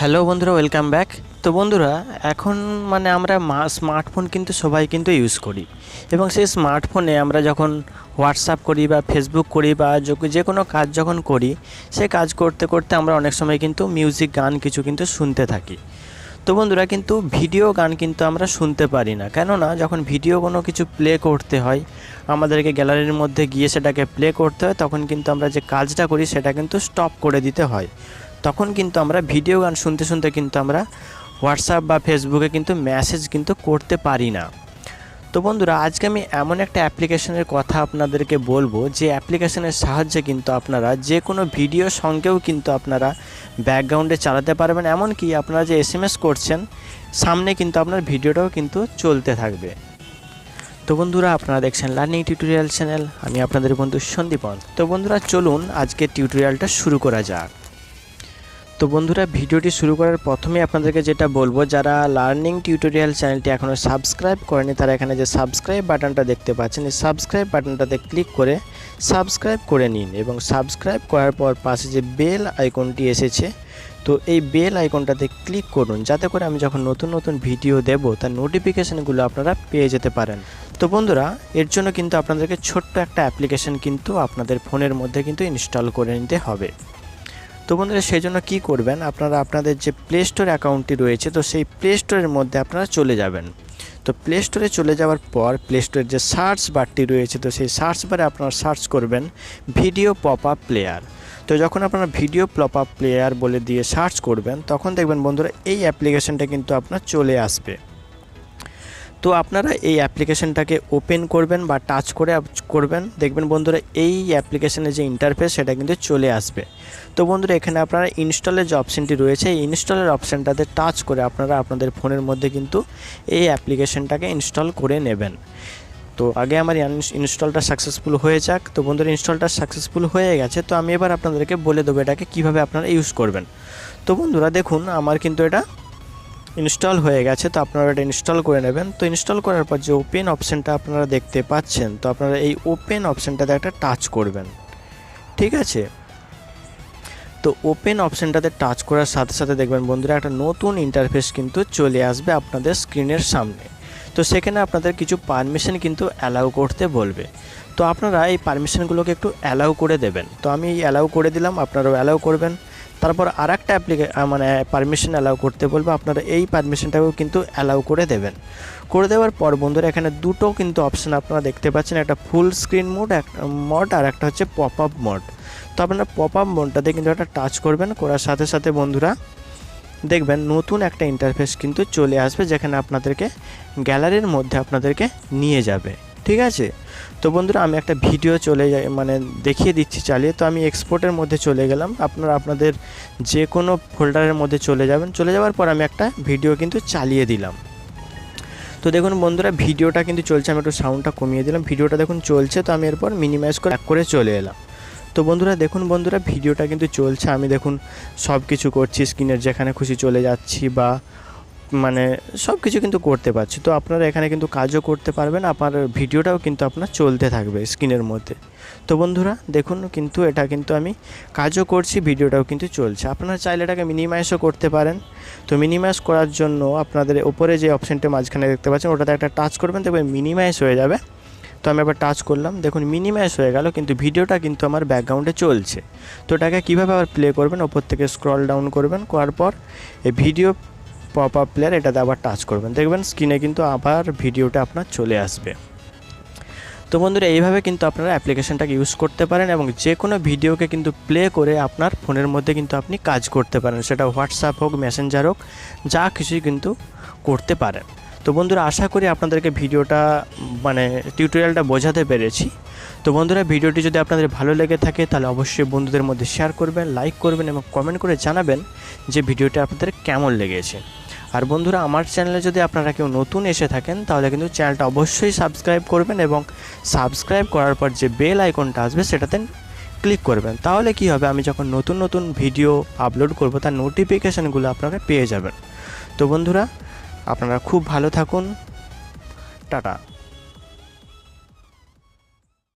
Hello বন্ধুরা, welcome back. তো বন্ধুরা, এখন আমরা স্মার্টফোন কিন্তু সবাই কিন্তু ইউজ করি, এবং সেই স্মার্টফোনে আমরা যখন হোয়াটসঅ্যাপ করি বা ফেসবুক করি বা যে কোনো কাজ যখন করি, সে কাজ করতে করতে আমরা অনেক সময় কিন্তু মিউজিক গান কিছু কিন্তু শুনতে থাকি। তো বন্ধুরা, কিন্তু ভিডিও গান কিন্তু আমরা শুনতে পারি না, কেননা যখন ভিডিও কোনো কিছু প্লে করতে হয়, আমাদেরকে গ্যালারির মধ্যে গিয়ে সেটাকে প্লে করতে হয়, তখন কিন্তু আমরা যে কাজটা করি সেটা কিন্তু স্টপ করে দিতে হয়। তখন কিন্তু আমরা ভিডিও গান শুনতে শুনতে কিন্তু আমরা হোয়াটসঅ্যাপ বা ফেসবুকে কিন্তু মেসেজ কিন্তু করতে পারি না। তো বন্ধুরা, আজকে আমি এমন একটা অ্যাপ্লিকেশনের কথা আপনাদেরকে বলবো, যে অ্যাপ্লিকেশনের সাহায্যে কিন্তু আপনারা যে কোনো ভিডিও সঙ্গেও কিন্তু আপনারা ব্যাকগ্রাউন্ডে চালাতে পারবেন, এমনকি আপনারা যে এসএমএস করছেন সামনে কিন্তু আপনার ভিডিওটাও কিন্তু চলতে থাকবে। তো বন্ধুরা, আপনারা দেখছেন লার্নিং টিউটোরিয়াল চ্যানেল, আমি আপনাদের বন্ধু সন্দীপন। তো বন্ধুরা, চলুন আজকে টিউটোরিয়ালটা শুরু করা যাক। তো বন্ধুরা, ভিডিওটি শুরু করার প্রথমে আপনাদেরকে যেটা বলবো, যারা লার্নিং টিউটোরিয়াল চ্যানেলটি এখনও সাবস্ক্রাইব করেনি, তারা এখানে যে সাবস্ক্রাইব বাটনটা দেখতে পাচ্ছেন, এই সাবস্ক্রাইব বাটনটাতে ক্লিক করে সাবস্ক্রাইব করে নিন, এবং সাবস্ক্রাইব করার পর পাশে যে বেল আইকনটি এসেছে, তো এই বেল আইকনটাতে ক্লিক করুন, যাতে করে আমি যখন নতুন নতুন ভিডিও দেব তার নোটিফিকেশানগুলো আপনারা পেয়ে যেতে পারেন। তো বন্ধুরা, এর জন্য কিন্তু আপনাদেরকে ছোট্ট একটা অ্যাপ্লিকেশান কিন্তু আপনাদের ফোনের মধ্যে কিন্তু ইনস্টল করে নিতে হবে। তো বন্ধুরা, সেই জন্য কী করবেন, আপনারা আপনাদের যে প্লে স্টোর অ্যাকাউন্টটি রয়েছে, তো সেই প্লে স্টোরের মধ্যে আপনারা চলে যাবেন। তো প্লে স্টোরে চলে যাওয়ার পর প্লে স্টোরের যে সার্চ বারটি রয়েছে, তো সেই সার্চ বারে আপনারা সার্চ করবেন ভিডিও পপ আপ প্লেয়ার। তো যখন আপনারা ভিডিও পপ আপ প্লেয়ার বলে দিয়ে সার্চ করবেন, তখন দেখবেন বন্ধুরা এই অ্যাপ্লিকেশানটা কিন্তু আপনার চলে আসবে। তো আপনারা এই অ্যাপ্লিকেশানটাকে ওপেন করবেন বা টাচ করে করবেন, দেখবেন বন্ধুরা এই অ্যাপ্লিকেশানের যে ইন্টারফেস সেটা কিন্তু চলে আসবে। তো বন্ধুরা, এখানে আপনারা ইনস্টলের যে অপশানটি রয়েছে, এই ইনস্টলের অপশানটাতে টাচ করে আপনারা আপনাদের ফোনের মধ্যে কিন্তু এই অ্যাপ্লিকেশানটাকে ইনস্টল করে নেবেন। তো আগে আমার ইনস্টলটা সাকসেসফুল হয়ে যাক। তো বন্ধুরা, ইনস্টলটা সাকসেসফুল হয়ে গেছে। তো আমি এবার আপনাদেরকে বলে দেবো এটাকে কীভাবে আপনারা ইউজ করবেন। তো বন্ধুরা, দেখুন আমার কিন্তু এটা ইনস্টল হয়ে গেছে। তো আপনারা এটা ইনস্টল করে নেবেন। তো ইনস্টল করার পর যে ওপেন অপশানটা আপনারা দেখতে পাচ্ছেন, তো আপনারা এই ওপেন অপশানটাতে একটা টাচ করবেন, ঠিক আছে। তো ওপেন অপশানটাতে টাচ করার সাথে সাথে দেখবেন বন্ধুরা একটা নতুন ইন্টারফেস কিন্তু চলে আসবে আপনাদের স্ক্রিনের সামনে। তো সেখানে আপনাদের কিছু পারমিশন কিন্তু অ্যালাউ করতে বলবে। তো আপনারা এই পারমিশনগুলোকে একটু অ্যালাউ করে দেবেন। তো আমি অ্যালাউ করে দিলাম, আপনারাও অ্যালাউ করবেন। তারপর আর একটা পারমিশন অ্যালাউ করতে বলবো, আপনারা এই পারমিশনটাকেও কিন্তু অ্যালাউ করে দেবেন। করে দেওয়ার পর বন্ধুরা, এখানে দুটো কিন্তু অপশান আপনারা দেখতে পাচ্ছেন, একটা ফুল স্ক্রিন মোড আর একটা হচ্ছে পপ আপ মোড। তো আপনারা পপ আপ মোডটাতে কিন্তু একটা টাচ করবেন, করার সাথে সাথে বন্ধুরা দেখবেন নতুন একটা ইন্টারফেস কিন্তু চলে আসবে, যেখানে আপনাদেরকে গ্যালারির মধ্যে আপনাদেরকে নিয়ে যাবে, ঠিক আছে। তো বন্ধুরা, আমি একটা ভিডিও দেখিয়ে দিচ্ছি চালিয়ে। তো আমি এক্সপোর্টের মধ্যে চলে গেলাম, আপনারা আপনাদের যে কোনো ফোল্ডারের মধ্যে চলে যাবেন। চলে যাওয়ার পর আমি একটা ভিডিও কিন্তু চালিয়ে দিলাম। তো দেখুন বন্ধুরা, ভিডিওটা কিন্তু চলছে। আমি একটু সাউন্ডটা কমিয়ে দিলাম, ভিডিওটা দেখুন চলছে। তো আমি এরপর মিনিমাইজ করে ব্যাক করে চলে এলাম। তো বন্ধুরা দেখুন, বন্ধুরা ভিডিওটা কিন্তু চলছে। আমি দেখুন সব কিছু করছি, স্ক্রিনের যেখানে খুশি চলে যাচ্ছি, বা সব কিছু কিন্তু করতে পারছি। তো আপনারা এখানে কিন্তু কাজও করতে পারবেন, আপনার ভিডিওটাও কিন্তু আপনার চলতে থাকবে স্ক্রিনের মধ্যে। তো বন্ধুরা দেখুন, কিন্তু এটা কিন্তু আমি কাজও করছি, ভিডিওটাও কিন্তু চলছে। আপনারা চাইলে এটাকে মিনিমাইজও করতে পারেন। তো মিনিমাইজ করার জন্য আপনাদের উপরে যে অপশানটা মাঝখানে দেখতে পাচ্ছেন, ওটাতে একটা টাচ করবেন, দেখবেন মিনিমাইজ হয়ে যাবে। তো আমি আবার টাচ করলাম, দেখুন মিনিমাইজ হয়ে গেল, কিন্তু ভিডিওটা কিন্তু আমার ব্যাকগ্রাউন্ডে চলছে। তো এটাকে কীভাবে আবার প্লে করবেন, ওপর থেকে স্ক্রল ডাউন করবেন, করার পর এই ভিডিও পপ আপ প্লেয়ার এটাতে আবার টাচ করবেন, দেখবেন স্ক্রিনে কিন্তু আবার ভিডিওটা আপনার চলে আসবে। তো বন্ধুরা, এইভাবে কিন্তু আপনারা অ্যাপ্লিকেশানটাকে ইউজ করতে পারেন, এবং যে কোনো ভিডিওকে কিন্তু প্লে করে আপনার ফোনের মধ্যে কিন্তু আপনি কাজ করতে পারেন, সেটা হোয়াটসঅ্যাপ হোক, মেসেঞ্জার হোক, যা কিছুই কিন্তু করতে পারেন। তো বন্ধুরা, আশা করি আপনাদেরকে ভিডিওটা টিউটোরিয়ালটা বোঝাতে পেরেছি। তো বন্ধুরা, ভিডিওটি যদি আপনাদের ভালো লেগে থাকে, তাহলে অবশ্যই বন্ধুদের মধ্যে শেয়ার করবেন, লাইক করবেন, এবং কমেন্ট করে জানাবেন যে ভিডিওটা আপনাদের কেমন লেগেছে। আর বন্ধুরা, আমার চ্যানেলে যদি আপনারা কেউ নতুন এসে থাকেন, তাহলে কিন্তু চ্যানেলটা অবশ্যই সাবস্ক্রাইব করবেন, এবং সাবস্ক্রাইব করার পর যে বেল আইকনটা আসবে সেটাতে ক্লিক করবেন। তাহলে কি হবে, আমি যখন নতুন নতুন ভিডিও আপলোড করব, তার নোটিফিকেশানগুলো আপনারা পেয়ে যাবেন। তো বন্ধুরা, আপনারা খুব ভালো থাকুন, টাটা।